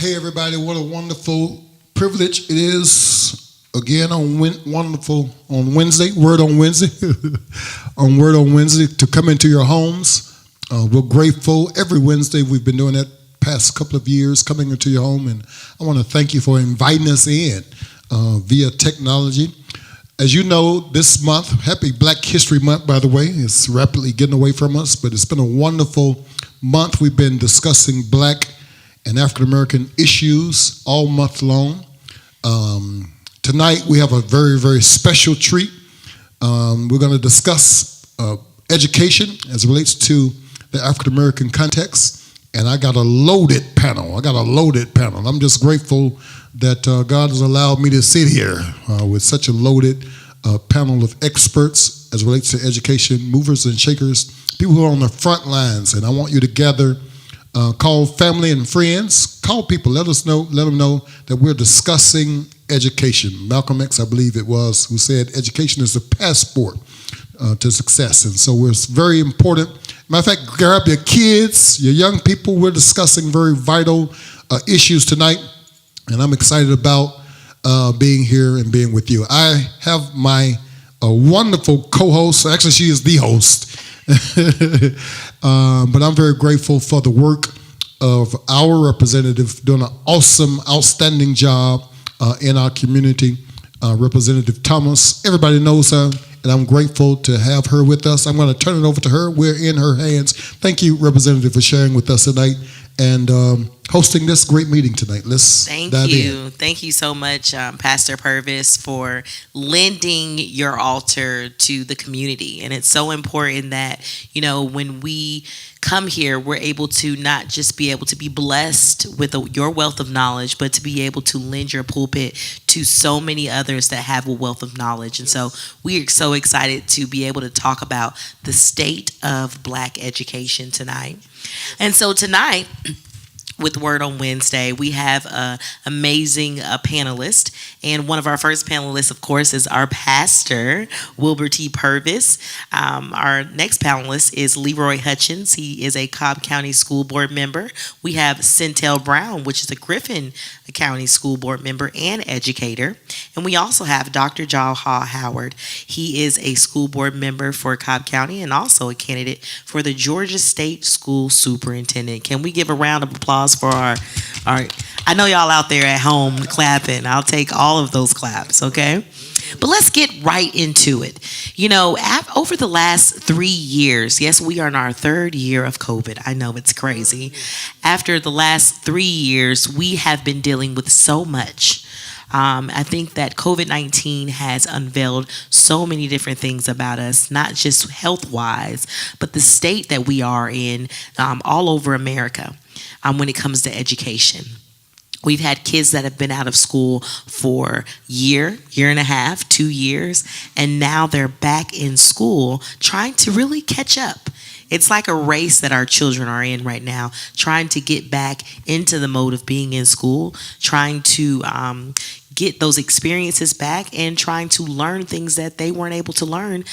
Hey everybody, what a wonderful privilege it is again on Wednesday, Word on Wednesday, on Word on Wednesday to come into your homes. We're grateful. Every Wednesday we've been doing that past couple of years, coming into your home, and I want to thank you for inviting us in via technology. As you know, this month, happy Black History Month, by the way, it's rapidly getting away from us, but it's been a wonderful month. We've been discussing Black and African American issues all month long. Tonight we have a very, very special treat. We're going to discuss education as it relates to the African American context, and I got a loaded panel. I'm just grateful that God has allowed me to sit here with such a loaded panel of experts as it relates to education, movers and shakers, people who are on the front lines, and I want you to gather. Call family and friends. Call people. Let them know that we're discussing education. Malcolm X, I believe it was, who said education is the passport to success. And so it's very important. Matter of fact, grab your kids, your young people. We're discussing very vital issues tonight. And I'm excited about being here and being with you. I have my wonderful co-host. Actually, she is the host. But I'm very grateful for the work of our representative doing an awesome, outstanding job in our community, Representative Thomas. Everybody knows her, and I'm grateful to have her with us. I'm going to turn it over to her. We're in her hands. Thank you, Representative, for sharing with us tonight and hosting this great meeting tonight. Let's dive in. Thank you so much, Pastor Purvis, for lending your altar to the community. And it's so important that, when we come here, we're able to not just be able to be blessed with your wealth of knowledge, but to be able to lend your pulpit to so many others that have a wealth of knowledge. And so we are so excited to be able to talk about the state of Black education tonight. And so tonight, with Word on Wednesday, we have an amazing panelist. And one of our first panelists, of course, is our pastor, Wilbur T. Purvis. Our next panelist is Leroy Hutchins. He is a Cobb County School Board member. We have Centel Brown, which is a Griffin County School Board member and educator. And we also have Dr. Jaha Howard. He is a school board member for Cobb County and also a candidate for the Georgia State School Superintendent. Can we give a round of applause for our I know y'all out there at home clapping. I'll take all of those claps, okay? But let's get right into it. Over the last 3 years, yes, we are in our third year of COVID. I know it's crazy. After the last 3 years, we have been dealing with so much. I think that COVID-19 has unveiled so many different things about us, not just health-wise, but the state that we are in all over America when it comes to education. We've had kids that have been out of school for year and a half, 2 years, and now they're back in school trying to really catch up. It's like a race that our children are in right now, trying to get back into the mode of being in school, trying to get those experiences back and trying to learn things that they weren't able to learn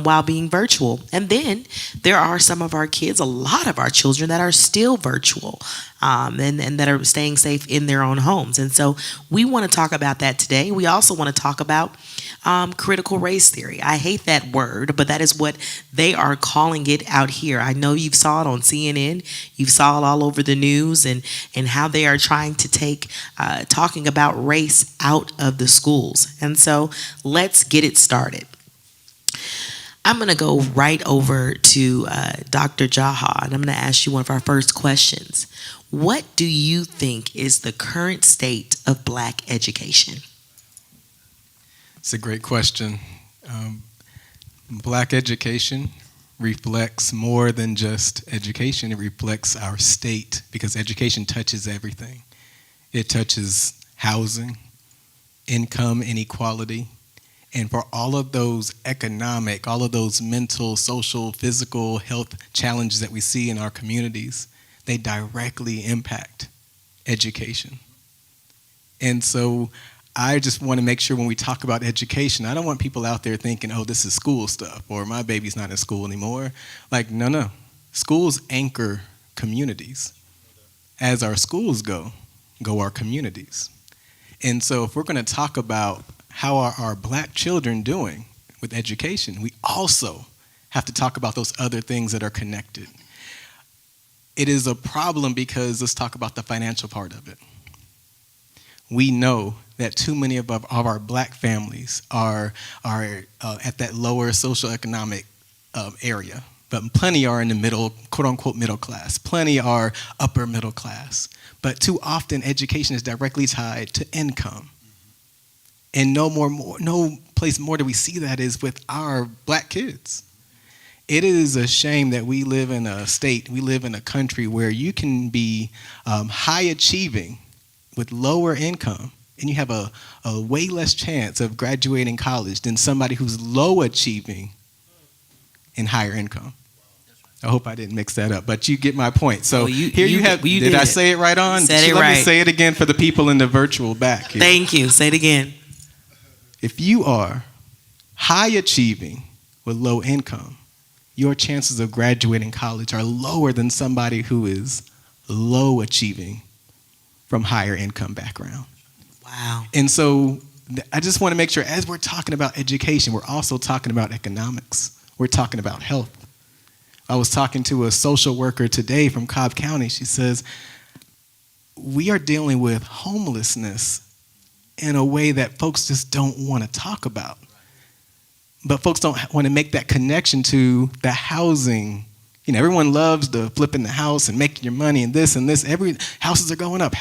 while being virtual. And then there are some of our kids, a lot of our children that are still virtual and that are staying safe in their own homes. And so we want to talk about that today. We also want to talk about critical race theory. I hate that word, but that is what they are calling it out here. I know you've saw it on CNN. You saw it all over the news and how they are trying to take talking about race out of the schools. And so let's get it started. I'm going to go right over to Dr. Jaha, and I'm going to ask you one of our first questions. What do you think is the current state of Black education? It's a great question. Black education reflects more than just education. It reflects our state because education touches everything. It touches housing, income inequality, and for all of those economic, all of those mental, social, physical health challenges that we see in our communities, they directly impact education. And so I just want to make sure when we talk about education, I don't want people out there thinking, oh, this is school stuff, or my baby's not in school anymore. Like, no. Schools anchor communities. As our schools go, go our communities. And so if we're going to talk about how are our black children doing with education, we also have to talk about those other things that are connected. It is a problem because let's talk about the financial part of it. We know that too many of our black families are at that lower socioeconomic area, but plenty are in the middle, quote unquote, middle class. Plenty are upper middle class. But too often education is directly tied to income. And no place more do we see that is with our black kids. It is a shame that we live in a state, we live in a country where you can be high achieving with lower income, and you have a way less chance of graduating college than somebody who's low achieving in higher income. I hope I didn't mix that up, but you get my point. So here you have, did I say it right on? Said it right. Let me say it again for the people in the virtual back here. Thank you. Say it again. If you are high achieving with low income, your chances of graduating college are lower than somebody who is low achieving from higher income background. Wow. And so I just want to make sure as we're talking about education, we're also talking about economics. We're talking about health. I was talking to a social worker today from Cobb County. She says, we are dealing with homelessness in a way that folks just don't want to talk about. But folks don't want to make that connection to the housing. You know, everyone loves the flipping the house and making your money and this and this. Houses are going up.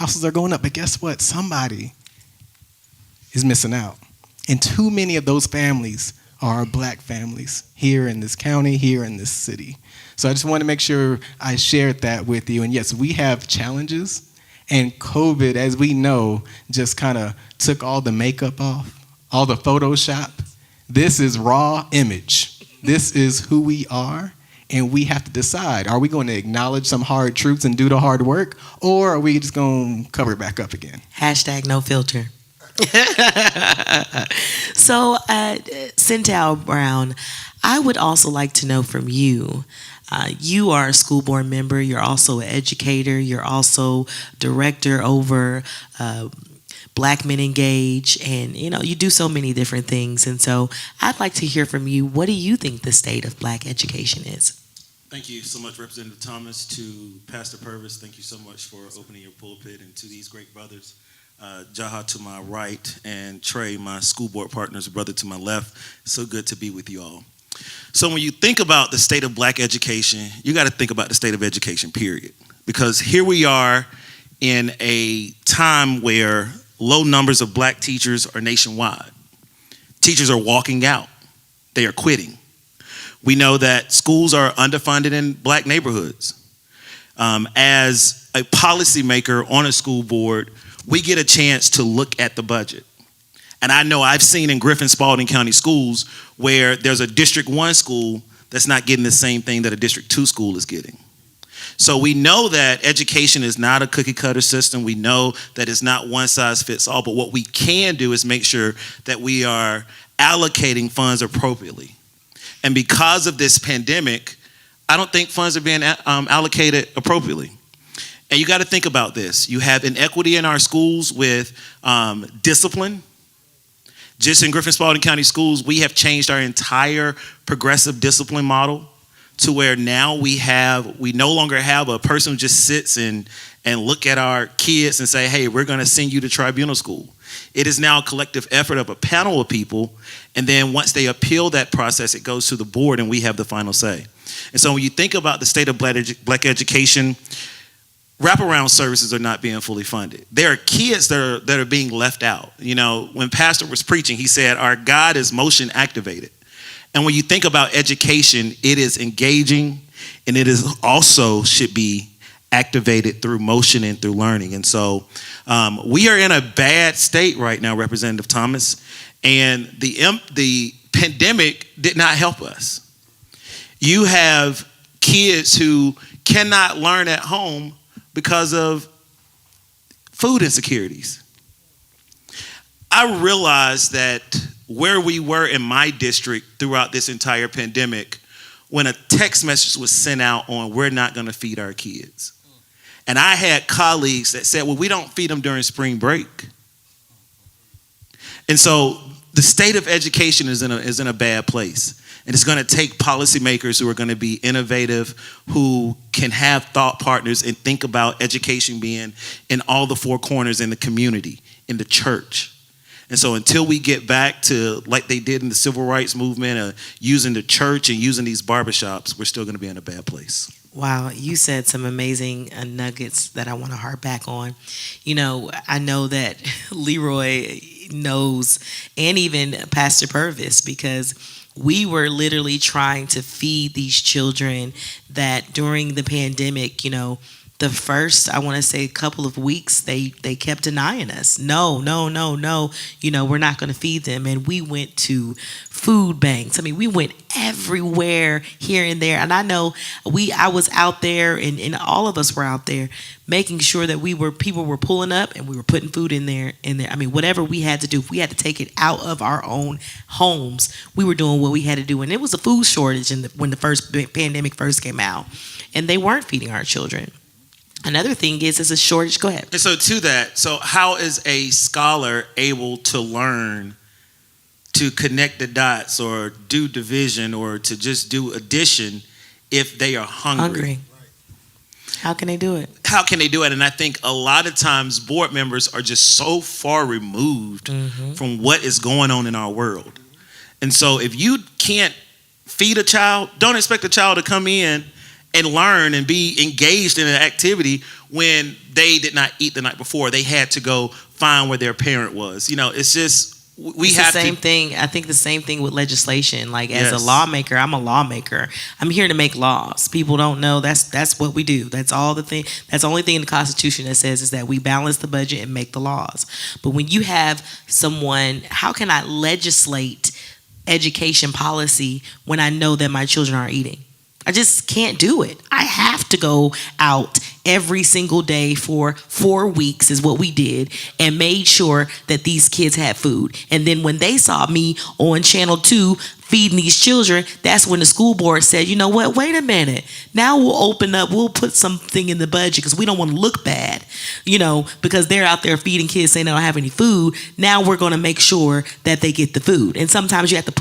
But guess what? Somebody is missing out. And too many of those families are black families here in this county, here in this city. So I just want to make sure I shared that with you. And yes, we have challenges. And COVID, as we know, just kind of took all the makeup off, all the Photoshop. This is raw image. This is who we are. And we have to decide, are we going to acknowledge some hard truths and do the hard work? Or are we just going to cover it back up again? # no filter. So, Cental Brown, I would also like to know from you. You are a school board member. You're also an educator. You're also director over Black Men Engage, and you do so many different things. And so, I'd like to hear from you. What do you think the state of black education is? Thank you so much, Representative Thomas. To Pastor Purvis, thank you so much for opening your pulpit, and to these great brothers. Jaha to my right, and Trey, my school board partner's brother, to my left. So good to be with you all. So when you think about the state of black education, you got to think about the state of education, period. Because here we are in a time where low numbers of black teachers are nationwide. Teachers are walking out. They are quitting. We know that schools are underfunded in black neighborhoods. As a policymaker on a school board, we get a chance to look at the budget. And I know I've seen in Griffin-Spalding County schools where there's a District 1 school that's not getting the same thing that a District 2 school is getting. So we know that education is not a cookie cutter system. We know that it's not one size fits all, but what we can do is make sure that we are allocating funds appropriately. And because of this pandemic, I don't think funds are being allocated appropriately. And you got to think about this. You have inequity in our schools with discipline. Just in Griffin-Spalding County schools, we have changed our entire progressive discipline model to where now we no longer have a person who just sits and look at our kids and say, hey, we're going to send you to tribunal school. It is now a collective effort of a panel of people, and then once they appeal that process, it goes to the board and we have the final say. And so when you think about the state of black education, wraparound services are not being fully funded. There are kids that are being left out. When Pastor was preaching, he said, our God is motion activated. And when you think about education, it is engaging, and it is also should be activated through motion and through learning. And so we are in a bad state right now, Representative Thomas, and the pandemic did not help us. You have kids who cannot learn at home because of food insecurities. I realized that where we were in my district throughout this entire pandemic, when a text message was sent out on we're not going to feed our kids. And I had colleagues that said, well, we don't feed them during spring break. And so the state of education is in a bad place. And it's going to take policymakers who are going to be innovative, who can have thought partners and think about education being in all the four corners in the community, in the church. And so until we get back to like they did in the civil rights movement, using the church and using these barbershops, we're still going to be in a bad place. Wow, you said some amazing nuggets that I want to harp back on. You know, I know that Leroy knows, and even Pastor Purvis, because we were literally trying to feed these children that during the pandemic, you know, the first, I want to say, couple of weeks, they kept denying us. No. You know, we're not going to feed them. And we went to food banks. I mean, we went everywhere here and there. And I know I was out there, and all of us were out there making sure that people were pulling up and we were putting food in there. I mean, whatever we had to do, if we had to take it out of our own homes, we were doing what we had to do. And it was a food shortage when the first pandemic first came out, and they weren't feeding our children. Another thing is a shortage. Go ahead. And so to that, so how is a scholar able to learn to connect the dots or do division or to just do addition if they are hungry? How can they do it? How can they do it? And I think a lot of times board members are just so far removed from what is going on in our world. And so if you can't feed a child, don't expect a child to come in and learn and be engaged in an activity when they did not eat the night before. They had to go find where their parent was. You know, it's just, it's the same thing. I think the same thing with legislation. Like, as a lawmaker, I'm a lawmaker. I'm here to make laws. People don't know that's what we do. That's all the thing. That's the only thing in the Constitution that says is that we balance the budget and make the laws. But when you have someone, how can I legislate education policy when I know that my children are eating? I just can't do it. I have to go out every single day for 4 weeks is what we did, and made sure that these kids had food. And then when they saw me on Channel 2 feeding these children, that's when the school board said, you know what, wait a minute. Now we'll put something in the budget because we don't want to look bad, you know, because they're out there feeding kids saying they don't have any food. Now we're going to make sure that they get the food. And sometimes you have to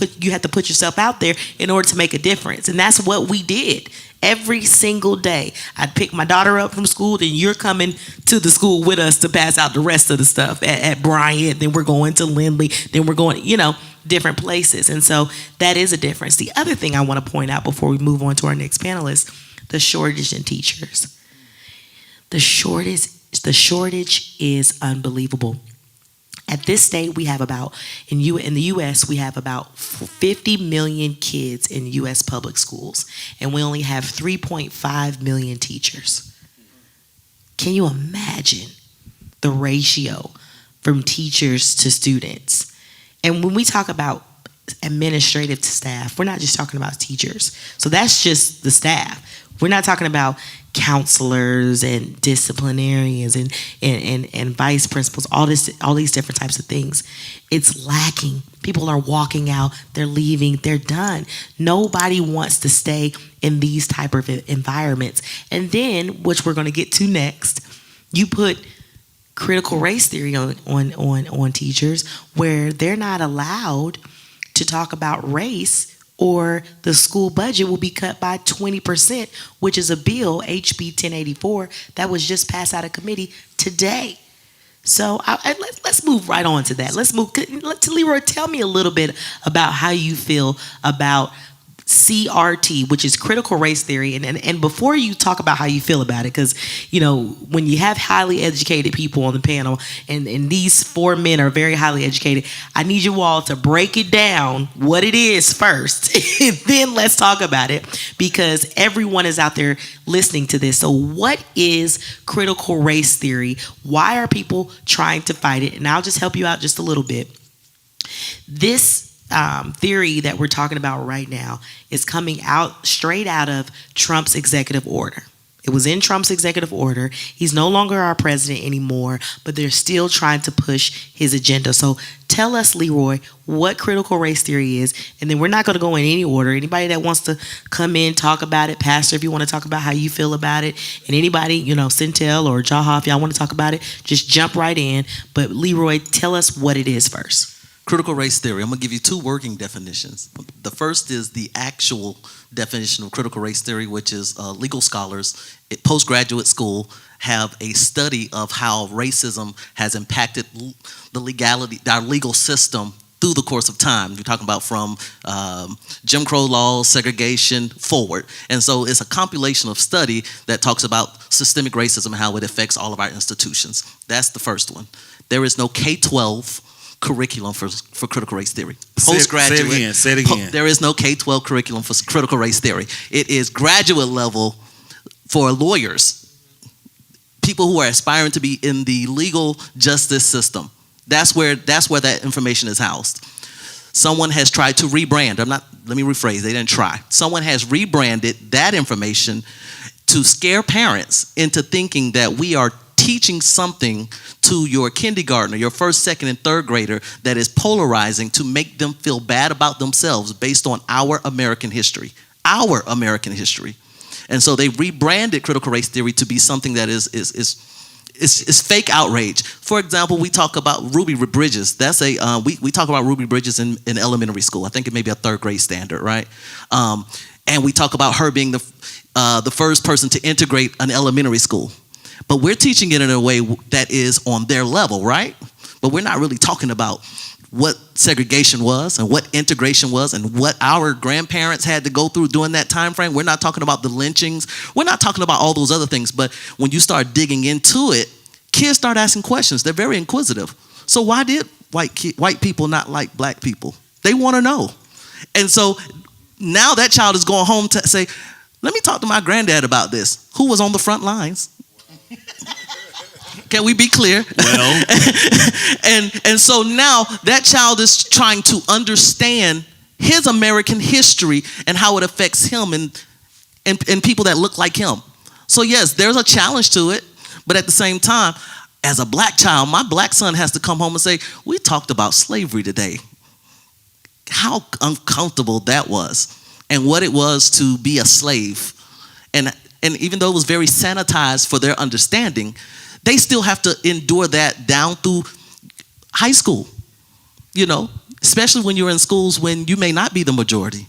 put yourself out there in order to make a difference. And that's what we did. Every single day, I'd pick my daughter up from school, then you're coming to the school with us to pass out the rest of the stuff at Bryant, then we're going to Lindley, then we're going, you know, different places. And so that is a difference. The other thing I want to point out before we move on to our next panelist, the shortage in teachers. The shortage is unbelievable. At this state, we have in the U.S., we have about 50 million kids in U.S. public schools, and we only have 3.5 million teachers. Can you imagine the ratio from teachers to students? And when we talk about administrative staff, we're not just talking about teachers. So that's just the staff. We're not talking about counselors and disciplinarians and vice principals, all these different types of things. It's lacking. People are walking out, they're leaving, they're done. Nobody wants to stay in these type of environments. And then, which we're going to get to next, you put critical race theory on teachers, where they're not allowed to talk about race, or the school budget will be cut by 20%, which is a bill, HB 1084, that was just passed out of committee today. So let's move right on to that. Let's move to Leroy. Tell me a little bit about how you feel about CRT, which is critical race theory. And before you talk about how you feel about it, because, you know, when you have highly educated people on the panel, and these four men are very highly educated, I need you all to break it down what it is first, and then let's talk about it, because everyone is out there listening to this. So what is critical race theory? Why are people trying to fight it? And I'll just help you out just a little bit. This theory that we're talking about right now is coming out straight out of Trump's executive order. It was in Trump's executive order. He's no longer our president anymore, but they're still trying to push his agenda. So tell us, Leroy, what critical race theory is, and then we're not going to go in any order. Anybody that wants to come in, talk about it, Pastor, if you want to talk about how you feel about it, and anybody, Centel or Jaha, if y'all want to talk about it, just jump right in. But Leroy, tell us what it is first. Critical race theory. I'm going to give you two working definitions. The first is the actual definition of critical race theory, which is legal scholars at postgraduate school have a study of how racism has impacted the legality, our legal system through the course of time. You're talking about from Jim Crow laws, segregation, forward. And so it's a compilation of study that talks about systemic racism and how it affects all of our institutions. That's the first one. There is no K-12 curriculum for critical race theory. Postgraduate. Say it again. There is no K-12 curriculum for critical race theory. It is graduate level for lawyers, people who are aspiring to be in the legal justice system. That's where that information is housed. Someone has tried to rebrand. Let me rephrase. They didn't try. Someone has rebranded that information to scare parents into thinking that we are teaching something to your kindergartner, your first, second, and third grader that is polarizing to make them feel bad about themselves based on our American history. Our American history. And so they rebranded critical race theory to be something that is fake outrage. For example, we talk about Ruby Bridges. That's we talk about Ruby Bridges in elementary school. I think it may be a third grade standard, right? And we talk about her being the first person to integrate an elementary school. But we're teaching it in a way that is on their level, right? But we're not really talking about what segregation was and what integration was and what our grandparents had to go through during that time frame. We're not talking about the lynchings. We're not talking about all those other things. But when you start digging into it, kids start asking questions. They're very inquisitive. So why did white people not like black people? They want to know. And so now that child is going home to say, let me talk to my granddad about this, who was on the front lines. Can we be clear? Well. and so now that child is trying to understand his American history and how it affects him and people that look like him. So yes, there's a challenge to it, but at the same time, as a black child, my black son has to come home and say, we talked about slavery today. How uncomfortable that was and what it was to be a slave. And even though it was very sanitized for their understanding, they still have to endure that down through high school, especially when you're in schools when you may not be the majority.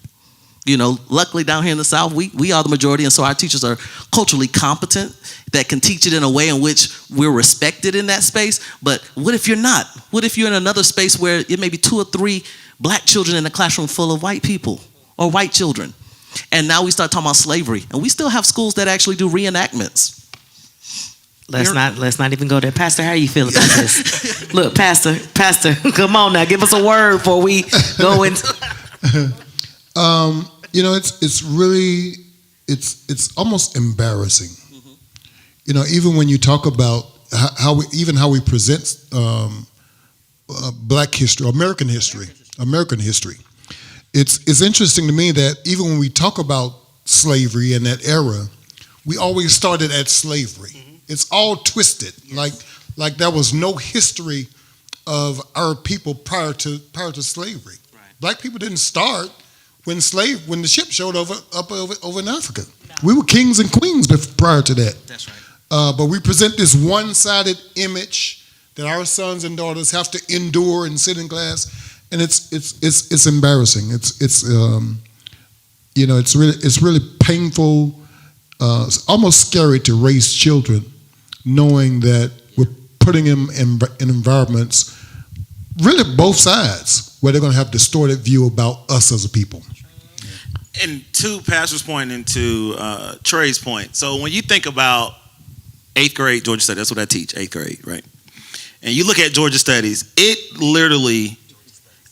Luckily down here in the South, we are the majority, and so our teachers are culturally competent that can teach it in a way in which we're respected in that space. But what if you're not? What if you're in another space where it may be 2 or 3 black children in a classroom full of white people or white children? And now we start talking about slavery, and we still have schools that actually do reenactments. Let's not even go there. Pastor, how you feel about this? Look, Pastor, come on now, give us a word before we go into. It's really almost embarrassing. Mm-hmm. Even when you talk about how we present Black history, American history. It's interesting to me that even when we talk about slavery in that era, we always started at slavery. Mm-hmm. It's all twisted, yes. like there was no history of our people prior to slavery. Right. Black people didn't start when the ship showed over in Africa. No. We were kings and queens prior to that. That's right. But we present this one-sided image that our sons and daughters have to endure and sit in class, and it's embarrassing. It's really painful. It's almost scary to raise children, knowing that we're putting them in environments, really both sides, where they're going to have a distorted view about us as a people. And to Pastor's point and to Trey's point, so when you think about 8th grade Georgia Studies, that's what I teach, 8th grade, right? And you look at Georgia Studies, it literally,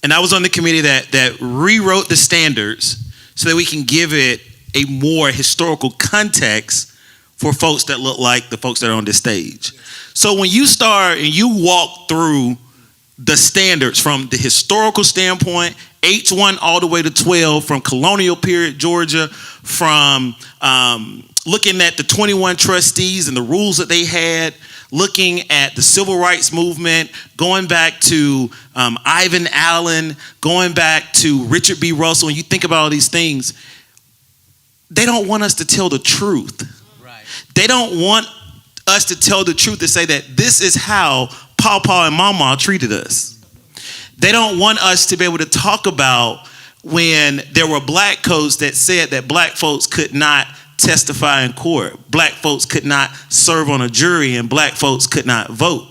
and I was on the committee that rewrote the standards so that we can give it a more historical context for folks that look like the folks that are on this stage. So when you start and you walk through the standards from the historical standpoint, H1 all the way to 12, from colonial period Georgia, from looking at the 21 trustees and the rules that they had, looking at the civil rights movement, going back to Ivan Allen, going back to Richard B. Russell, and you think about all these things, they don't want us to tell the truth. Right. They don't want us to tell the truth, to say that this is how Pawpaw and Mama treated us. They don't want us to be able to talk about when there were black codes that said that black folks could not testify in court, black folks could not serve on a jury, and black folks could not vote.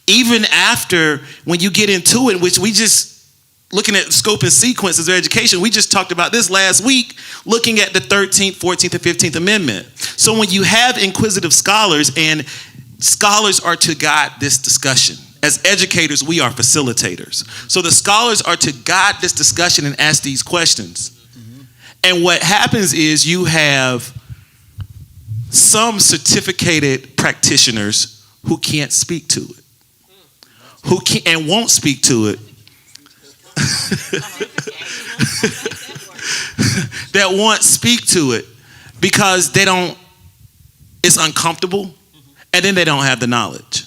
Even after, when you get into it, which we just, looking at scope and sequences of education, we just talked about this last week, looking at the 13th, 14th, and 15th Amendment. So when you have inquisitive scholars, and scholars are to guide this discussion. As educators, we are facilitators. So the scholars are to guide this discussion and ask these questions. And what happens is you have some certificated practitioners who can't speak to it, who can't and won't speak to it, that won't speak to it because they don't, it's uncomfortable, and then they don't have the knowledge.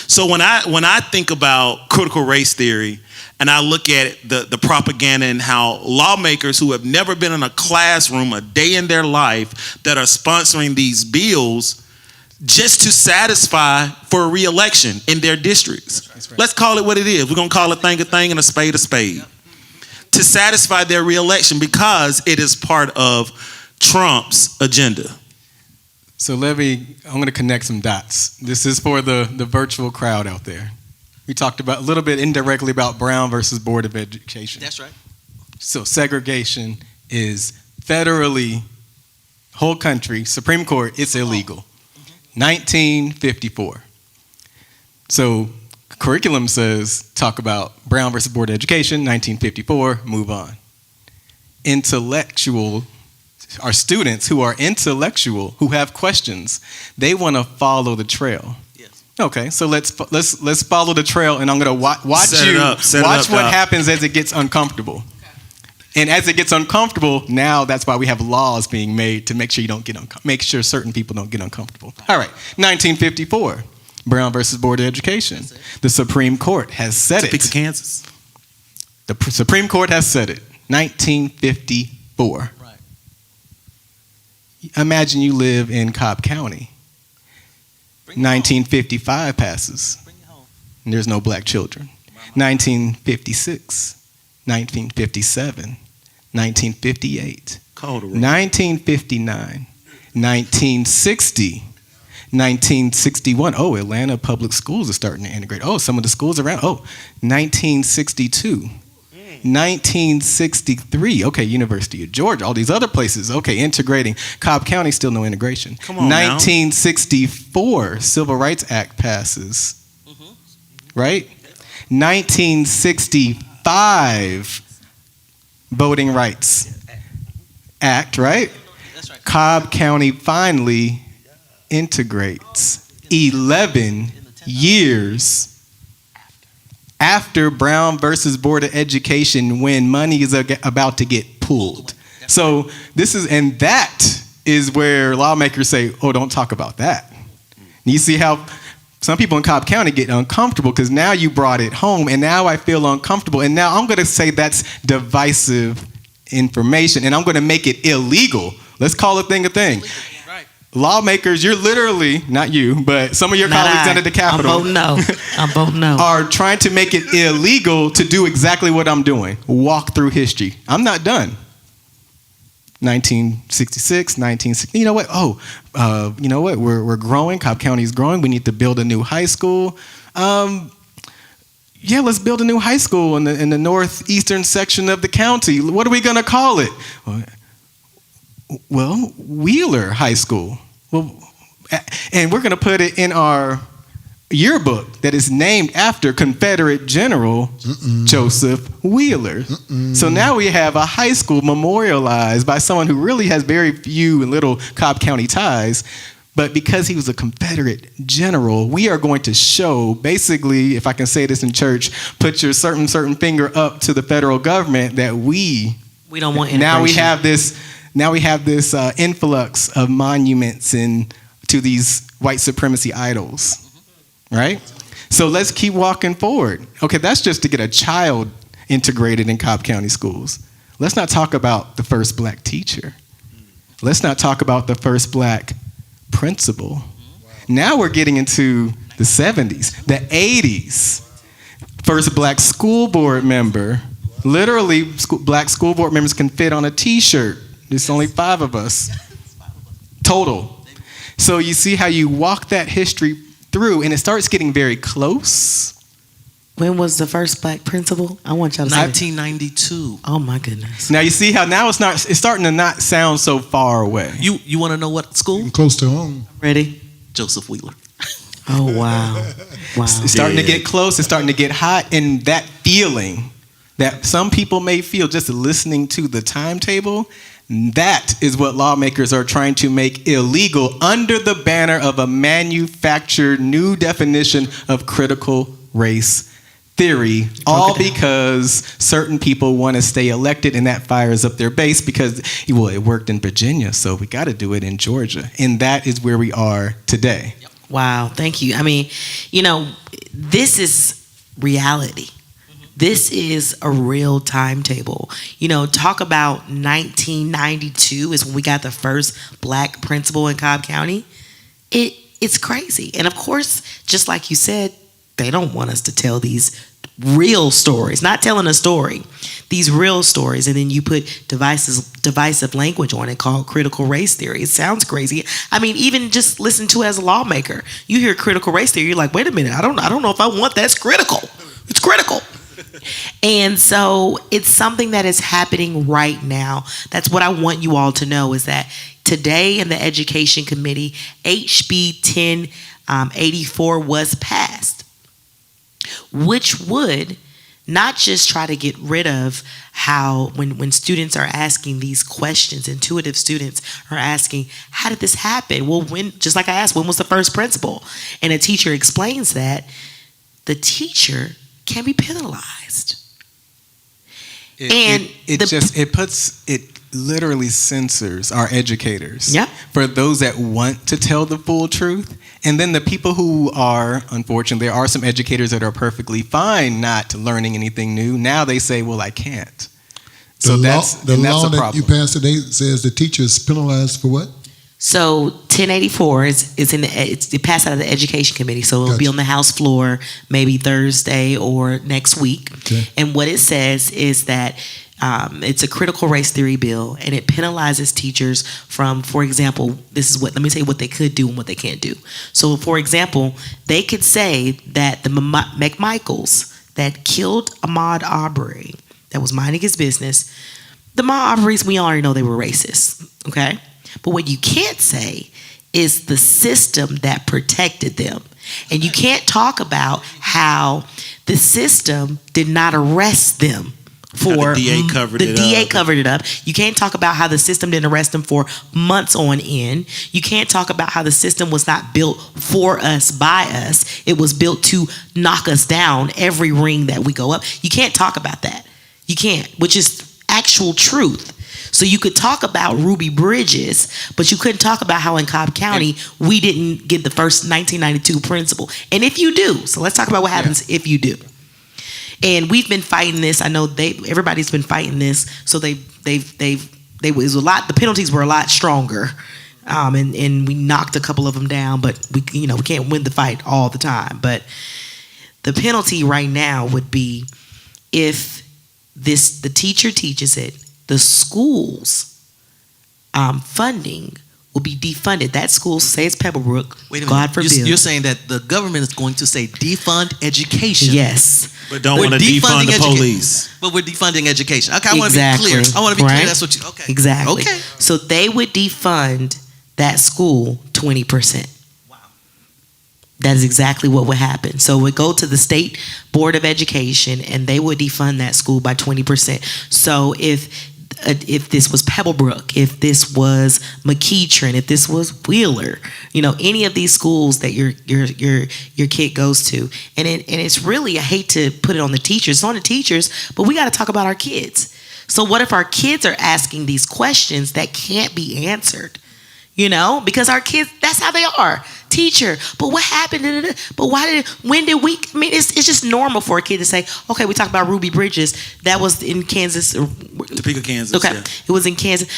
So when I think about critical race theory, and I look at the propaganda and how lawmakers who have never been in a classroom a day in their life that are sponsoring these bills just to satisfy for a re-election in their districts. Right. Let's call it what it is. We're going to call a thing and a spade a spade. Yep. To satisfy their re-election because it is part of Trump's agenda. So I'm going to connect some dots. This is for the virtual crowd out there. We talked about a little bit indirectly about Brown versus Board of Education. That's right. So segregation is federally, whole country, Supreme Court, it's illegal. 1954. So curriculum says, talk about Brown versus Board of Education, 1954, move on. Intellectual, our students who are intellectual, who have questions, they want to follow the trail. Okay, so let's follow the trail, and I'm going to watch what happens as it gets uncomfortable. Okay. And as it gets uncomfortable, now that's why we have laws being made to make sure you don't get make sure certain people don't get uncomfortable. All right, 1954, Brown versus Board of Education. The Supreme Court has said it. Topeka, Kansas. The Supreme Court has said it. 1954. Right. Imagine you live in Cobb County. 1955 passes, and there's no black children. 1956, 1957, 1958, 1959, 1960, 1961. Oh, Atlanta public schools are starting to integrate. Oh, some of the schools around. Oh, 1962. 1963, okay, University of Georgia, all these other places, okay, integrating. Cobb County, still no integration. Come on 1964, Civil Rights Act passes, right? 1965, Voting Rights Act, right? That's right. Cobb County finally integrates 11 years after Brown versus Board of Education, when money is about to get pulled. So that is where lawmakers say, oh, don't talk about that. And you see how some people in Cobb County get uncomfortable because now you brought it home, and now I feel uncomfortable. And now I'm going to say that's divisive information, and I'm going to make it illegal. Let's call a thing a thing. Lawmakers, you're literally, not you, but some of your colleagues under the Capitol. I'm voting no. Are trying to make it illegal to do exactly what I'm doing. Walk through history. I'm not done. 1966, 1960. You know what? You know what? We're growing. Cobb County is growing. We need to build a new high school. Let's build a new high school in the northeastern section of the county. What are we going to call it? Well, Wheeler High School. Well, and we're going to put it in our yearbook that is named after Confederate General Joseph Wheeler. So now we have a high school memorialized by someone who really has very few and little Cobb County ties. But because he was a Confederate general, we are going to show, basically, if I can say this in church, put your certain finger up to the federal government that we don't want integration. Now we have this Now we have this influx of monuments to these white supremacy idols, right? So let's keep walking forward. Okay, that's just to get a child integrated in Cobb County schools. Let's not talk about the first black teacher. Let's not talk about the first black principal. Now we're getting into the 70s, the 80s. First black school board member. Literally, black school board members can fit on a t-shirt. There's only 5 of us total. So you see how you walk that history through, and it starts getting very close. When was the first black principal? I want y'all to say 1992. Oh my goodness. Now you see how now it's starting to not sound so far away. You want to know what school? Close to home. Ready? Joseph Wheeler. Oh wow. Wow. It's starting to get close. It's starting to get hot, and that feeling that some people may feel just listening to the timetable, that is what lawmakers are trying to make illegal under the banner of a manufactured new definition of critical race theory, all because certain people want to stay elected, and that fires up their base because, well, it worked in Virginia, so we got to do it in Georgia. And that is where we are today. Wow, thank you. I mean, this is reality. This is a real timetable. Talk about 1992 is when we got the first black principal in Cobb County. It's crazy. And of course, just like you said, they don't want us to tell these real stories, not telling a story, these real stories, and then you put divisive language on it called critical race theory. It sounds crazy. I mean, even just listen to it as a lawmaker. You hear critical race theory, you're like, wait a minute, I don't know if I want that's critical. It's critical. And so it's something that is happening right now. That's what I want you all to know, is that today in the Education Committee, HB 1084 was passed, which would not just try to get rid of how when students are asking these questions, intuitive students are asking, how did this happen? Well, just like I asked, when was the first principal? And a teacher explains that the teacher can be penalized. It literally censors our educators. Yep. For those that want to tell the full truth. And then the people who are, unfortunately, there are some educators that are perfectly fine not learning anything new. Now they say, well, I can't. So that's the law a that problem. you passed today says the teacher is penalized for what? So 1084 it's passed out of the Education Committee, so it'll be on the House floor maybe Thursday or next week. Okay. And what it says is that it's a critical race theory bill, and it penalizes teachers from, for example, let me say what they could do and what they can't do. So, for example, they could say that the McMichaels that killed Ahmaud Arbery, that was minding his business, the Ahmaud Arbery's, we already know they were racist, okay? But what you can't say is the system that protected them. And you can't talk about how the system did not arrest them for the DA covered it up. You can't talk about how the system didn't arrest them for months on end. You can't talk about how the system was not built for us, by us. It was built to knock us down every ring that we go up. You can't talk about that. You can't, which is actual truth. So you could talk about Ruby Bridges, but you couldn't talk about how in Cobb County we didn't get the first 1992 principal. And if you do, so let's talk about what happens if you do. And we've been fighting this. I know everybody's been fighting this. So they was a lot. The penalties were a lot stronger, and we knocked a couple of them down. But we can't win the fight all the time. But the penalty right now would be if the teacher teaches it, the school's funding will be defunded. That school, say it's Pebblebrook, Wait a minute. God forbid. You're saying that the government is going to say defund education. Yes. But don't want to defund the police. But we're defunding education. Okay, I want to Exactly. be clear. I want to be clear. Right? That's what you. Okay. Exactly. Okay. So they would defund that school 20%. Wow. That is exactly what would happen. So it would go to the State Board of Education, and they would defund that school by 20%. So if this was Pebblebrook, if this was McEachern, if this was Wheeler, any of these schools that your kid goes to, and it's really, I hate to put it on the teachers, it's on the teachers, but we got to talk about our kids. So what if our kids are asking these questions that can't be answered? You know, because our kids, that's how they are. Teacher, but what happened? But when did we, I mean, it's just normal for a kid to say, okay, we talked about Ruby Bridges. That was in Kansas. Topeka, Kansas. Okay, Yeah. it was in Kansas.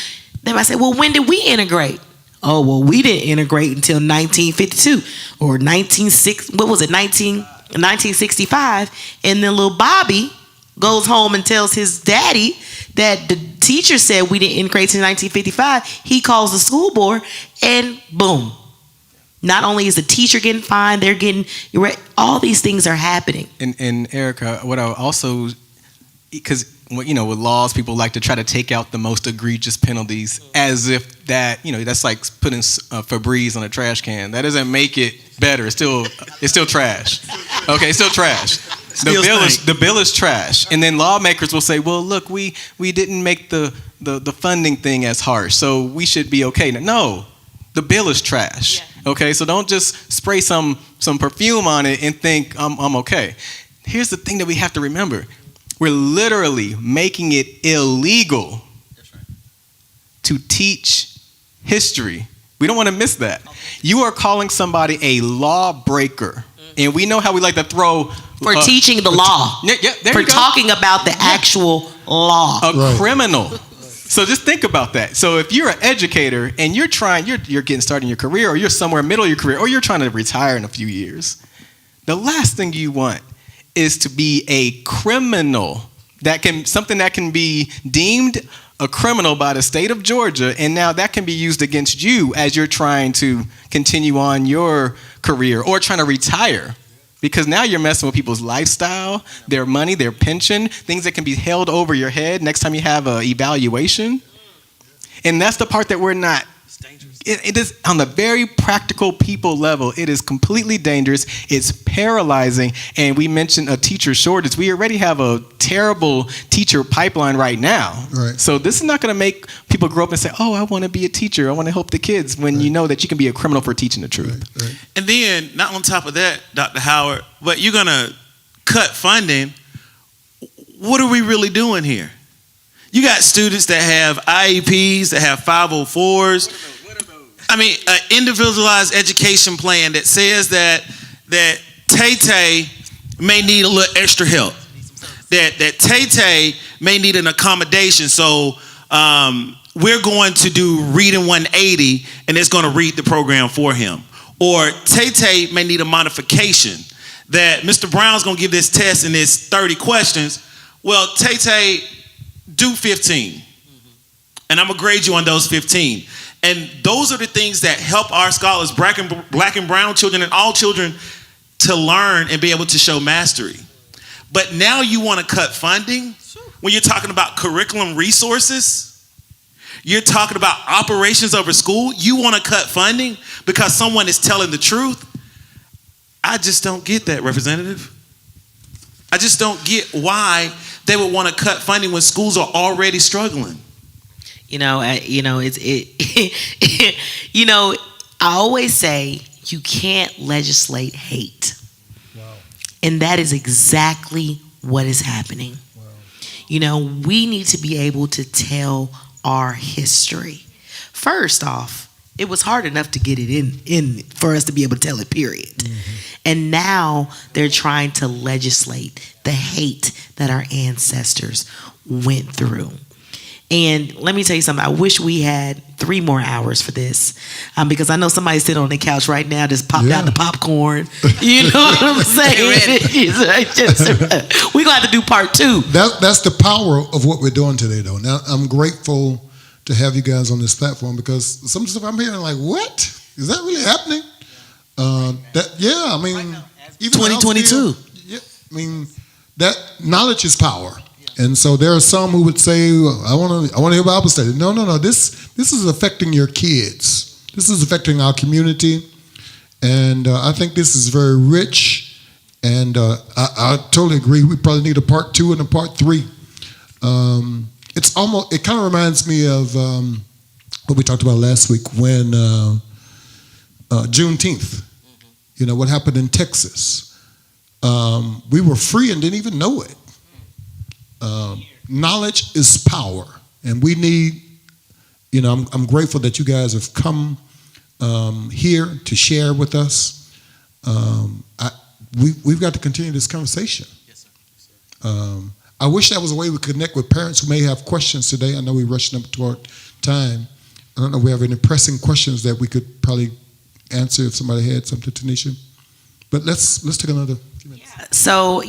They might say, well, when did we integrate? Oh, well, we didn't integrate until 1952 or 1965. And then little Bobby goes home and tells his daddy that the teacher said we didn't integrate until 1955. He calls the school board and boom. Not only is the teacher getting fined, they're getting, all these things are happening. And Erica, what I also, because with laws, people like to try to take out the most egregious penalties as if that, that's like putting Febreze on a trash can. That doesn't make it better. It's still trash. Okay, it's still trash. The bill is trash. And then lawmakers will say, well, look, we didn't make the funding thing as harsh, so we should be okay. No, the bill is trash. Yeah. Okay, so don't just spray some perfume on it and think I'm okay. Here's the thing that we have to remember. We're literally making it illegal to teach history. We don't want to miss that. You are calling somebody a lawbreaker. And we know how we like to throw... For teaching the law. For talking about the actual law. A criminal. So just think about that. So if you're an educator and you're getting started in your career, or you're somewhere middle of your career, or you're trying to retire in a few years, the last thing you want is to be a criminal. Something that can be deemed a criminal by the state of Georgia, and now that can be used against you as you're trying to continue on your career or trying to retire. Because now you're messing with people's lifestyle, their money, their pension, things that can be held over your head next time you have an evaluation. And that's the part that we're not. It's dangerous. It is on the very practical people level. It is completely dangerous. It's paralyzing. And we mentioned a teacher shortage. We already have a terrible teacher pipeline right now. Right. So this is not going to make people grow up and say, oh, I want to be a teacher. I want to help the kids, when you know that you can be a criminal for teaching the truth. Right. And then, not on top of that, Dr. Howard, but you're going to cut funding. What are we really doing here? You got students that have IEPs, that have 504s. I mean, an individualized education plan that says that Tay-Tay may need a little extra help. That Tay-Tay may need an accommodation. So we're going to do Reading 180, and it's going to read the program for him. Or Tay-Tay may need a modification. That Mr. Brown's going to give this test and it's 30 questions. Well, Tay-Tay, do 15. And I'm going to grade you on those 15. And those are the things that help our scholars, black and brown children and all children, to learn and be able to show mastery. But now you want to cut funding when you're talking about curriculum resources. You're talking about operations over school. You want to cut funding because someone is telling the truth. I just don't get that, Representative. I just don't get why they would want to cut funding when schools are already struggling. I always say you can't legislate hate. Wow. And that is exactly what is happening. Wow. We need to be able to tell our history. First off, it was hard enough to get it in for us to be able to tell it, period. Mm-hmm. And now they're trying to legislate the hate that our ancestors went through. And let me tell you something. I wish we had 3 more hours for this, because I know somebody's sitting on the couch right now just popped out the popcorn. You know what I'm saying? We're going to have to do part 2. That's the power of what we're doing today, though. Now, I'm grateful to have you guys on this platform, because some stuff I'm hearing like, what? Is that really happening? Even 2022. That knowledge is power. And so there are some who would say, I want to hear Bible study. No. This is affecting your kids. This is affecting our community. And I think this is very rich. And I totally agree. We probably need a part 2 and a part 3. It kind of reminds me of what we talked about last week when Juneteenth, what happened in Texas. We were free and didn't even know it. knowledge is power, and we need, I'm grateful that you guys have come here to share with us. We've got to continue this conversation. Yes, sir. I wish there was a way we could connect with parents who may have questions today. I know we're rushing up to our time. I don't know if we have any pressing questions that we could probably answer if somebody had something, Tanisha. But let's take another few minutes. Yeah. So,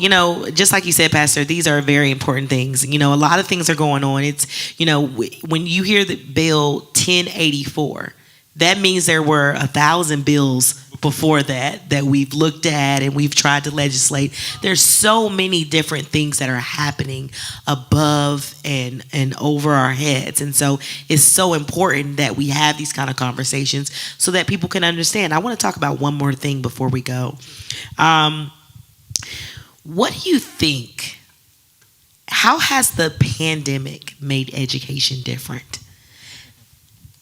just like you said, Pastor, these are very important things. A lot of things are going on. It's, when you hear the bill 1084, that means there were 1,000 bills before that we've looked at and we've tried to legislate. There's so many different things that are happening above and over our heads. And so it's so important that we have these kind of conversations so that people can understand. I want to talk about one more thing before we go. What do you think? How has the pandemic made education different?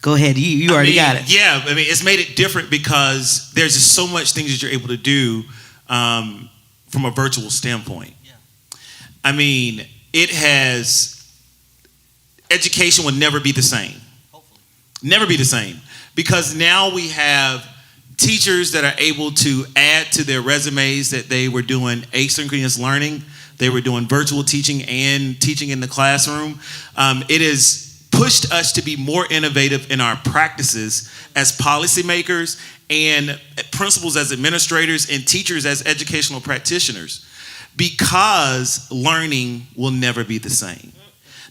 Go ahead. You already got it. Yeah, it's made it different because there's just so much things that you're able to do from a virtual standpoint. Yeah. Education will never be the same. Hopefully. Never be the same. Because now we have teachers that are able to add to their resumes that they were doing asynchronous learning. They were doing virtual teaching and teaching in the classroom. It is pushed us to be more innovative in our practices as policymakers and principals as administrators and teachers as educational practitioners, because learning will never be the same.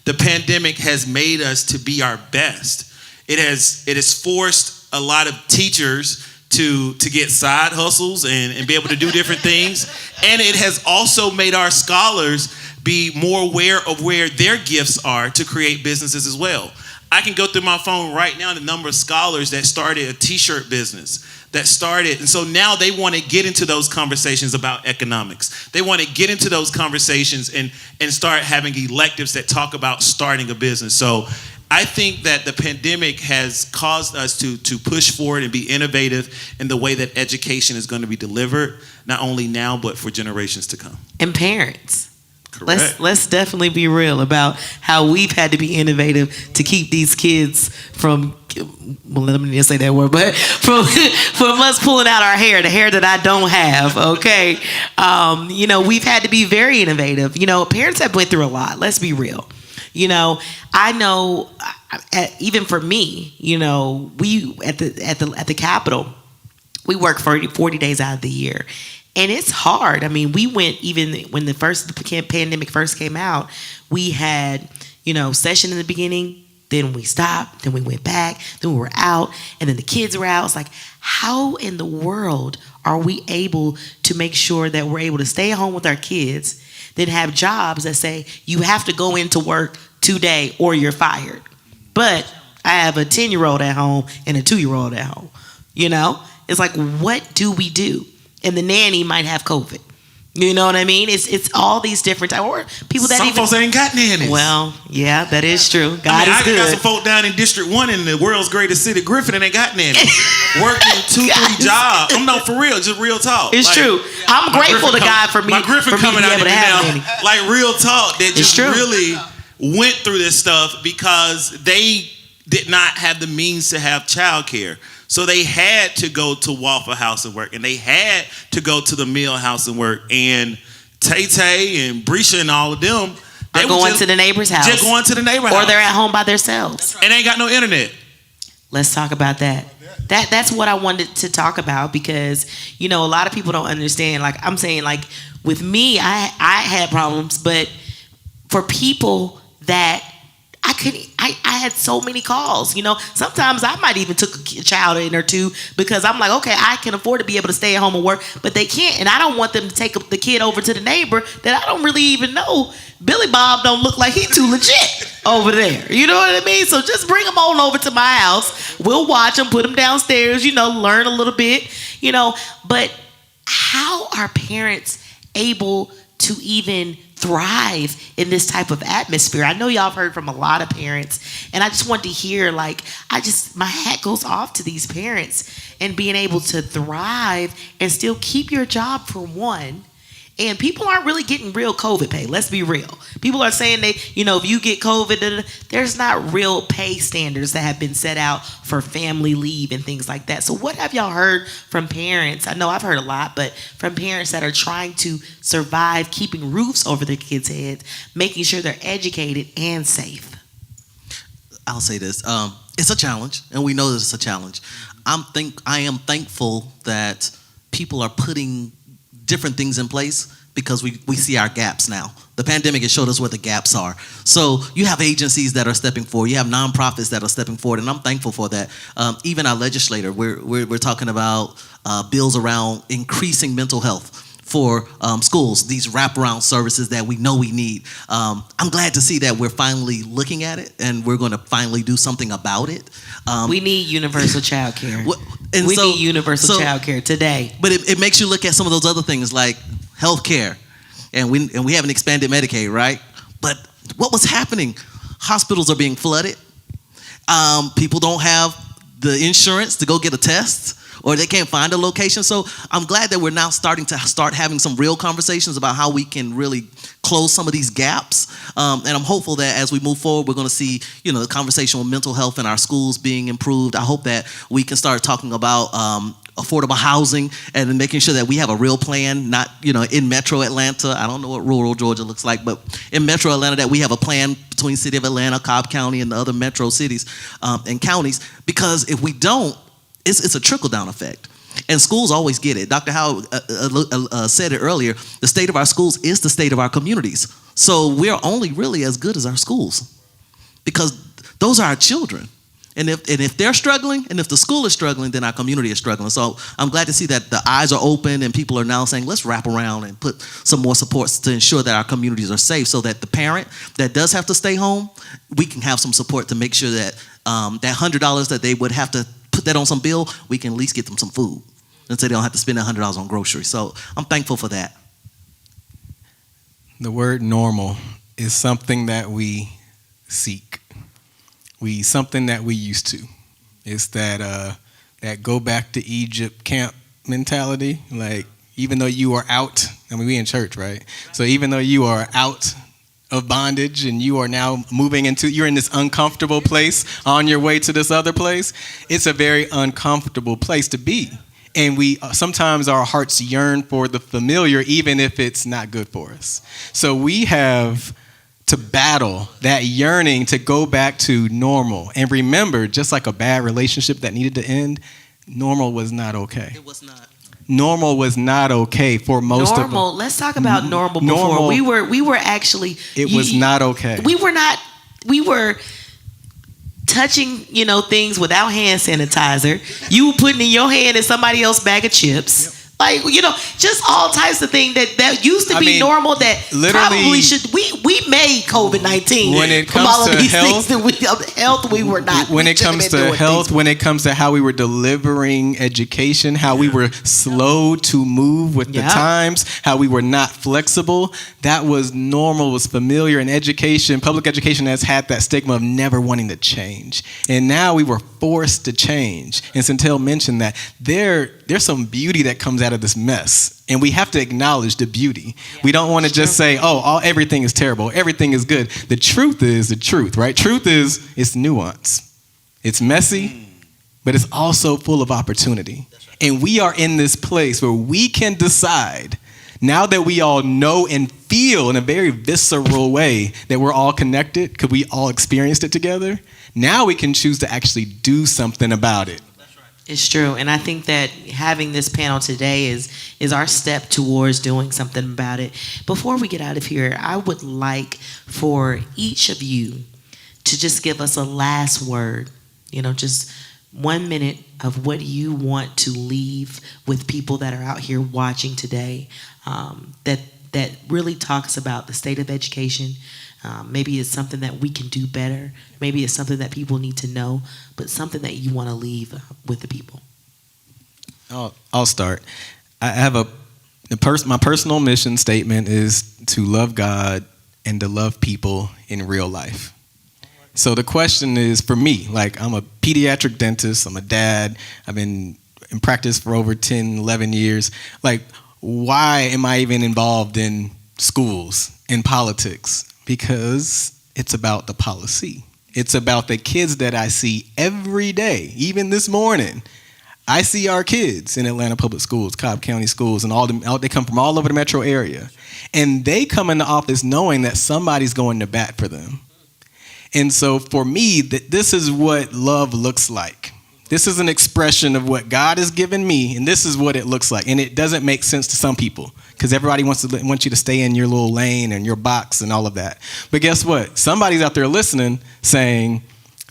The pandemic has made us to be our best. It has forced a lot of teachers to get side hustles and be able to do different things. And it has also made our scholars be more aware of where their gifts are to create businesses as well. I can go through my phone right now the number of scholars that started a t-shirt business, and so now they want to get into those conversations about economics. They want to get into those conversations and start having electives that talk about starting a business. So I think that the pandemic has caused us to push forward and be innovative in the way that education is going to be delivered, not only now, but for generations to come. And parents. Correct. Let's definitely be real about how we've had to be innovative to keep these kids from, well, let me just say that word, but from us pulling out our hair, the hair that I don't have, okay? We've had to be very innovative. Parents have went through a lot. Let's be real. I know, even for me, we at the Capitol, we work 40 days out of the year. And it's hard. We went, even when the pandemic first came out, we had, session in the beginning, then we stopped, then we went back, then we were out, and then the kids were out. It's like, how in the world are we able to make sure that we're able to stay home with our kids, then have jobs that say you have to go into work today or you're fired? But I have a 10-year-old at home and a 2-year-old at home. It's like, what do we do? And the nanny might have COVID. You know what I mean? It's all these different types. Or people that some folks ain't got nannies. Well, yeah, that is true. God is good. I got some folk down in District 1 in the world's greatest city, Griffin, and they got nannies. Working 2-3 jobs. I'm not for real, just real talk. It's true. I'm grateful to God for me, my Griffin for me to coming be out able to have a nanny. Like real talk, that just true. really went through this stuff because they did not have the means to have childcare. So they had to go to Waffle House and work, and they had to go to the Meal House and work. And Tay and Brisha and all of them, they going to the neighbor's house. Just going to the neighbor's house. Or they're at home by themselves. And they ain't got no internet. Let's talk about that. That's what I wanted to talk about, because, a lot of people don't understand. Like I'm saying, like with me, I had problems, but for people that I had so many calls. Sometimes I might even took a child in or two because I'm like, okay, I can afford to be able to stay at home and work, but they can't. And I don't want them to take the kid over to the neighbor that I don't really even know. Billy Bob don't look like he too legit over there. You know what I mean? So just bring him on over to my house. We'll watch him, put him downstairs, learn a little bit, But how are parents able to even thrive in this type of atmosphere? I know y'all have heard from a lot of parents, and I just want to hear, my hat goes off to these parents and being able to thrive and still keep your job for one, And people aren't really getting real COVID pay. Let's be real. People are saying if you get COVID, there's not real pay standards that have been set out for family leave and things like that. So what have y'all heard from parents? I know I've heard a lot, but from parents that are trying to survive keeping roofs over their kids' heads, making sure they're educated and safe. I'll say this. It's a challenge, and we know that it's a challenge. I am thankful that people are putting different things in place because we see our gaps now. The pandemic has showed us where the gaps are. So you have agencies that are stepping forward. You have nonprofits that are stepping forward, and I'm thankful for that. Even our legislator, we're talking about bills around increasing mental health for schools, these wraparound services that we know we need. I'm glad to see that we're finally looking at it, and we're going to finally do something about it. We need universal child care. We need universal child care today. But it makes you look at some of those other things like health care, and we haven't expanded Medicaid, right? But what was happening? Hospitals are being flooded. People don't have the insurance to go get a test, or they can't find a location. So I'm glad that we're now starting to having some real conversations about how we can really close some of these gaps. And I'm hopeful that as we move forward, we're going to see, the conversation with mental health in our schools being improved. I hope that we can start talking about affordable housing and making sure that we have a real plan, not, in Metro Atlanta. I don't know what rural Georgia looks like, but in Metro Atlanta, that we have a plan between City of Atlanta, Cobb County, and the other metro cities and counties. Because if we don't, it's a trickle-down effect. And schools always get it. Dr. Howard said it earlier. The state of our schools is the state of our communities. So we're only really as good as our schools, because those are our children. And if they're struggling, and if the school is struggling, then our community is struggling. So I'm glad to see that the eyes are open and people are now saying, let's wrap around and put some more supports to ensure that our communities are safe, so that the parent that does have to stay home, we can have some support to make sure that that $100 that they would have to put that on some bill, we can at least get them some food, and so they don't have to spend $100 on groceries. So I'm thankful for that. The word normal is something that we seek. Something that we used to. It's that go back to Egypt camp mentality. Like, even though you are out, we in church, right? So even though you are out of bondage and you are now you're in this uncomfortable place on your way to this other place, it's a very uncomfortable place to be. And sometimes our hearts yearn for the familiar, even if it's not good for us. So we have to battle that yearning to go back to normal. And remember, just like a bad relationship that needed to end, normal was not okay. It was not. Normal was not okay for most of them. Normal. Let's talk about normal before. We were actually. It was not okay. We were touching, things without hand sanitizer. You were putting in your hand in somebody else's bag of chips. Yep. Like, just all types of things that used to be normal that probably should. We made COVID-19 when it from comes all of to these health. Things health, we were not. When it comes to health, when it comes to how we were delivering education, how we were slow to move with the times, how we were not flexible, that was normal, was familiar. And education, public education, has had that stigma of never wanting to change. And now we were forced to change. And Centel mentioned that there's some beauty that comes out of this mess, and we have to acknowledge the beauty. We don't want to just say, everything is terrible, everything is good. The truth is the truth, right? Truth is, it's nuance. It's messy, but it's also full of opportunity. And we are in this place where we can decide, now that we all know and feel in a very visceral way that we're all connected because we all experienced it together, now we can choose to actually do something about it. It's true, and I think that having this panel today is our step towards doing something about it. Before we get out of here, I would like for each of you to just give us a last word, just 1 minute of what you want to leave with people that are out here watching today, that really talks about the state of education. Maybe it's something that we can do better. Maybe it's something that people need to know, but something that you want to leave with the people. I'll start. I have my personal mission statement is to love God and to love people in real life. So the question is, for me, like, I'm a pediatric dentist, I'm a dad, I've been in practice for over 10, 11 years. Like, why am I even involved in schools, in politics? Because it's about the policy. It's about the kids that I see every day, even this morning. I see our kids in Atlanta Public Schools, Cobb County Schools, and they come from all over the metro area. And they come into office knowing that somebody's going to bat for them. And so for me, this is what love looks like. This is an expression of what God has given me, and this is what it looks like. And it doesn't make sense to some people because everybody wants you to stay in your little lane and your box and all of that. But guess what? Somebody's out there listening saying,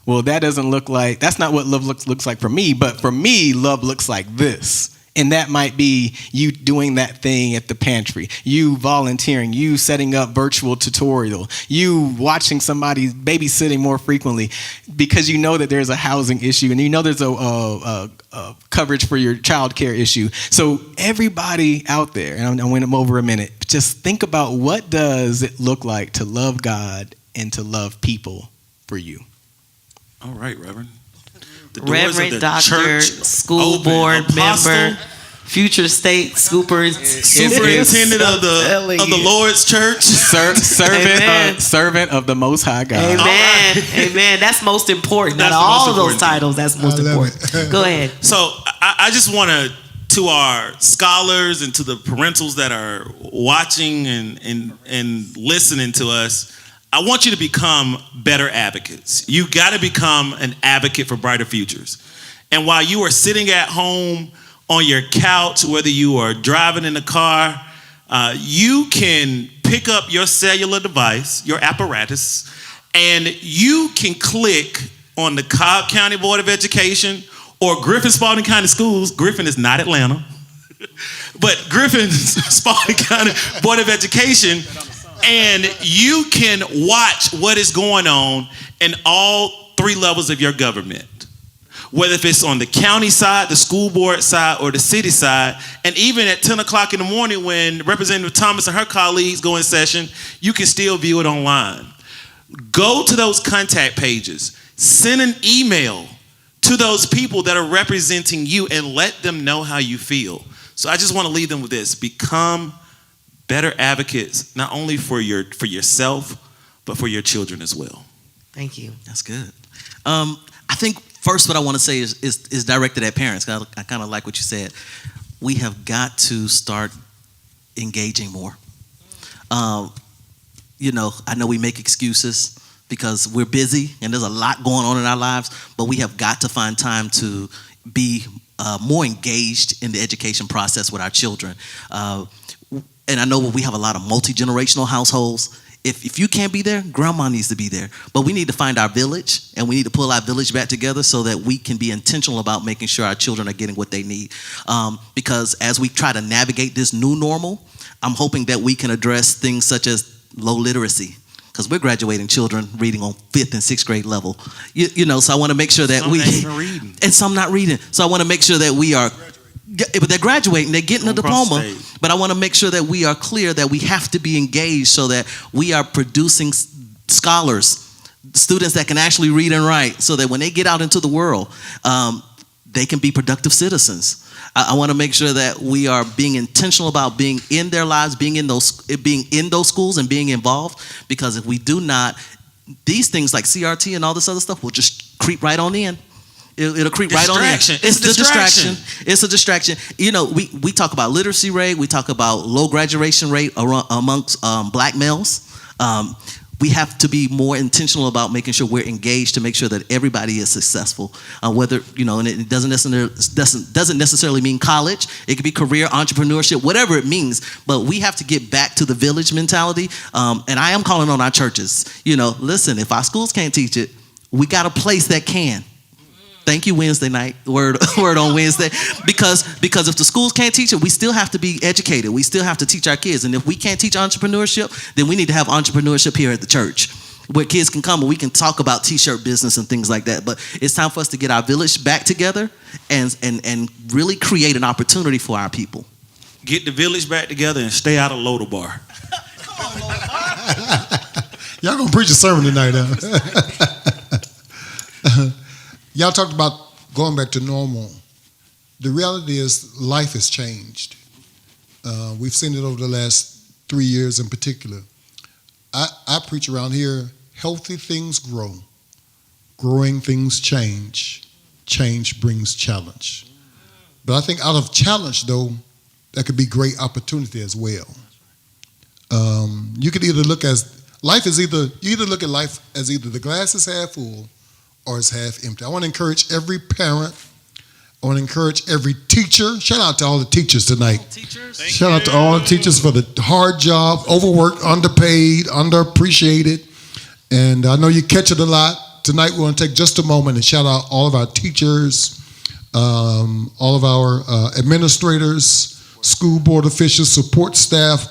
well, that's not what love looks like for me, but for me, love looks like this. And that might be you doing that thing at the pantry, you volunteering, you setting up virtual tutorial, you watching somebody babysitting more frequently because you know that there's a housing issue and you know there's a coverage for your child care issue. So everybody out there, and I went over a minute, just think about what does it look like to love God and to love people for you. All right, Reverend. The Reverend, Doctor, school board member, future state superintendent of the Lord's church, servant of the Most High God. Amen. Right. Amen. That's most important. That's Out of all of those important. titles, that's most important. Go ahead. So I just want to our scholars and to the parentals that are watching and listening to us, I want you to become better advocates. You got to become an advocate for brighter futures. And while you are sitting at home on your couch, whether you are driving in the car, you can pick up your cellular device, your apparatus, and you can click on the Cobb County Board of Education or Griffin Spalding County Schools. Griffin is not Atlanta, but Griffin Spalding County Board of Education. And you can watch what is going on in all three levels of your government, whether if it's on the county side, the school board side, or the city side. And even at 10 o'clock in the morning when Representative Thomas and her colleagues go in session, you can still view it online. Go to those contact pages. Send an email to those people that are representing you and let them know how you feel. So I just want to leave them with this. Become better advocates, not only for yourself, but for your children as well. Thank you. That's good. I think first what I want to say is directed at parents. I kind of like what you said. We have got to start engaging more. I know we make excuses because we're busy and there's a lot going on in our lives, but we have got to find time to be more engaged in the education process with our children. And I know we have a lot of multi-generational households. If you can't be there, grandma needs to be there. But we need to find our village, and we need to pull our village back together so that we can be intentional about making sure our children are getting what they need. Because as we try to navigate this new normal, I'm hoping that we can address things such as low literacy, because we're graduating children reading on 5th and 6th grade level. So I want to make sure that some not even reading. And some not reading. So I want to make sure that we are, but they're graduating, they're getting a diploma, but I want to make sure that we are clear that we have to be engaged so that we are producing scholars, students that can actually read and write, so that when they get out into the world, they can be productive citizens. I want to make sure that we are being intentional about being in their lives, being in those schools and being involved, because if we do not, these things like CRT and all this other stuff will just creep right on in. It'll creep right on in. It's a distraction. It's a distraction. We talk about literacy rate. We talk about low graduation rate amongst black males. We have to be more intentional about making sure we're engaged to make sure that everybody is successful. Whether and it doesn't necessarily mean college. It could be career, entrepreneurship, whatever it means. But we have to get back to the village mentality. And I am calling on our churches. Listen, if our schools can't teach it, we got a place that can. Thank you, Wednesday night. Word on Wednesday. Because if the schools can't teach it, we still have to be educated. We still have to teach our kids. And if we can't teach entrepreneurship, then we need to have entrepreneurship here at the church, where kids can come and we can talk about t-shirt business and things like that. But it's time for us to get our village back together and really create an opportunity for our people. Get the village back together and stay out of Lodabar. Y'all gonna preach a sermon tonight, huh? Y'all talked about going back to normal. The reality is life has changed. We've seen it over the last 3 years in particular. I preach around here, healthy things grow, growing things change, change brings challenge. But I think out of challenge, though, that could be great opportunity as well. You could either look as life is you either look at life as either the glass is half full or it's half empty. I want to encourage every parent. I want to encourage every teacher. Shout out to all the teachers tonight. Shout out to all the teachers for the hard job, overworked, underpaid, underappreciated. And I know you catch it a lot. Tonight we're going to take just a moment and shout out all of our teachers, all of our administrators, school board officials, support staff,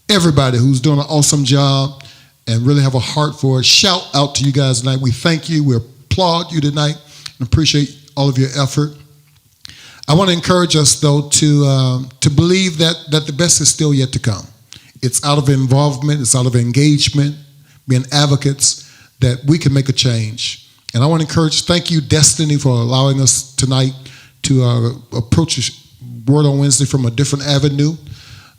everybody who's doing an awesome job and really have a heart for it. Shout out to you guys tonight. We thank you. We applaud you tonight and appreciate all of your effort. I want to encourage us, though, to believe that the best is still yet to come. It's out of involvement, it's out of engagement, being advocates, that we can make a change. And I want to encourage, thank you, Destiny, for allowing us tonight to approach Word on Wednesday from a different avenue.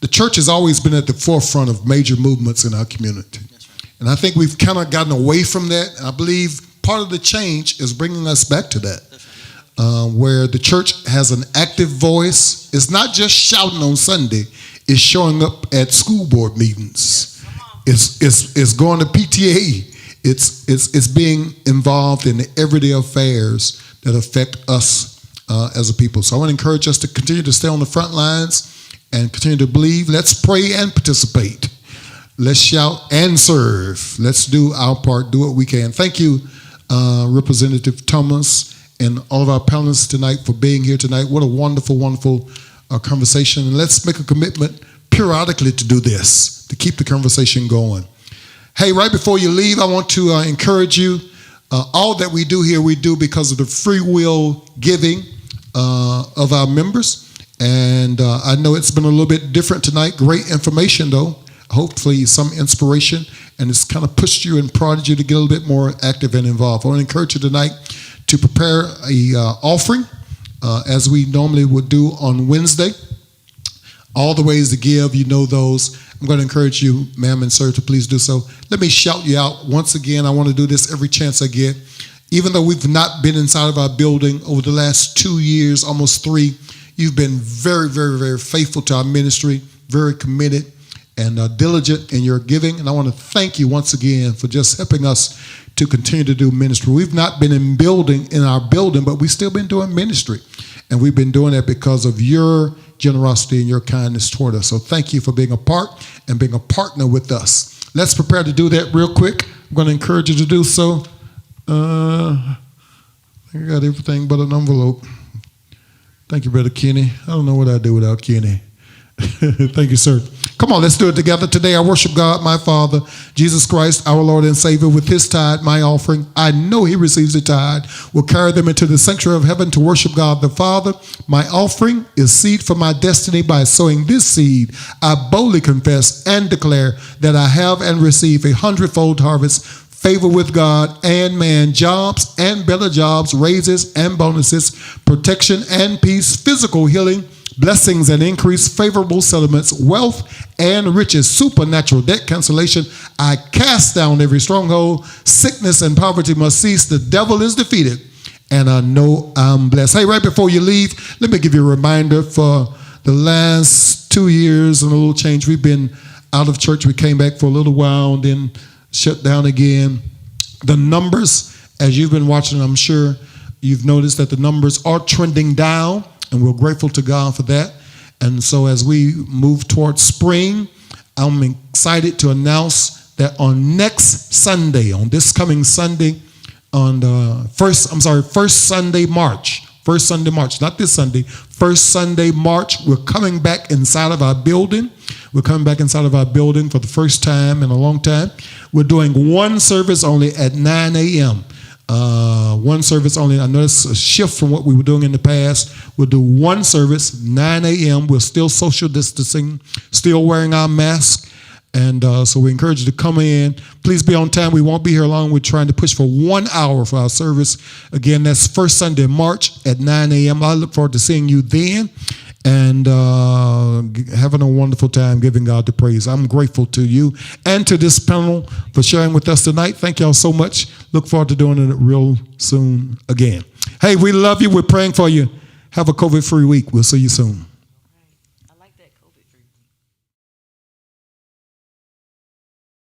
The church has always been at the forefront of major movements in our community. Right. And I think we've kind of gotten away from that. And I believe part of the change is bringing us back to that. Where the church has an active voice. It's not just shouting on Sunday, it's showing up at school board meetings. It's going to PTA. It's being involved in the everyday affairs that affect us as a people. So I want to encourage us to continue to stay on the front lines and continue to believe. Let's pray and participate. Let's shout and serve. Let's do our part, do what we can. Thank you, Representative Thomas, and all of our panelists tonight for being here tonight. What a wonderful, wonderful conversation. And let's make a commitment periodically to do this, to keep the conversation going. Hey, right before you leave, I want to encourage you. All that we do here, we do because of the free will giving of our members. And I know it's been a little bit different tonight. Great information, though. Hopefully some inspiration. And it's kind of pushed you and prodded you to get a little bit more active and involved. I want to encourage you tonight to prepare a offering as we normally would do on Wednesday. All the ways to give, you know those. I'm going to encourage you, ma'am and sir, to please do so. Let me shout you out once again. I want to do this every chance I get. Even though we've not been inside of our building over the last 2 years, almost 3, you've been very, very, very faithful to our ministry, very committed and diligent in your giving. And I want to thank you once again for just helping us to continue to do ministry. We've not been in our building, but we've still been doing ministry. And we've been doing that because of your generosity and your kindness toward us. So thank you for being a part and being a partner with us. Let's prepare to do that real quick. I'm going to encourage you to do so. I think I got everything but an envelope. Thank you, Brother Kenny. I don't know what I'd do without Kenny. Thank you, sir. Come on, let's do it together. Today I worship God, my Father, Jesus Christ, our Lord and Savior, with his tithe, my offering. I know he receives the tithe. We'll carry them into the sanctuary of heaven to worship God the Father. My offering is seed for my destiny. By sowing this seed, I boldly confess and declare that I have and receive 100-fold harvest, favor with God and man, jobs and better jobs, raises and bonuses, protection and peace, physical healing, blessings and increase, favorable settlements, wealth and riches, supernatural debt cancellation. I cast down every stronghold. Sickness and poverty must cease. The devil is defeated, and I know I'm blessed. Hey, right before you leave, let me give you a reminder. For the last 2 years and a little change, we've been out of church. We came back for a little while and then shut down again. The numbers, as you've been watching, I'm sure you've noticed that the numbers are trending down. And we're grateful to God for that. And so as we move towards spring, I'm excited to announce that on next Sunday, on this coming Sunday, on the first Sunday, March, not this Sunday, first Sunday, March, we're coming back inside of our building. We're coming back inside of our building for the first time in a long time. We're doing one service only at 9 a.m. One service only. I know it's a shift from what we were doing in the past. We'll do one service, 9 a.m. We're still social distancing, still wearing our mask. And so we encourage you to come in. Please be on time. We won't be here long. We're trying to push for 1 hour for our service. Again, that's first Sunday in March at 9 a.m. I look forward to seeing you then. and having a wonderful time giving God the praise. I'm grateful to you and to this panel for sharing with us tonight. Thank y'all so much. Look forward to doing it real soon again. Hey, we love you. We're praying for you. Have a COVID-free week. We'll see you soon.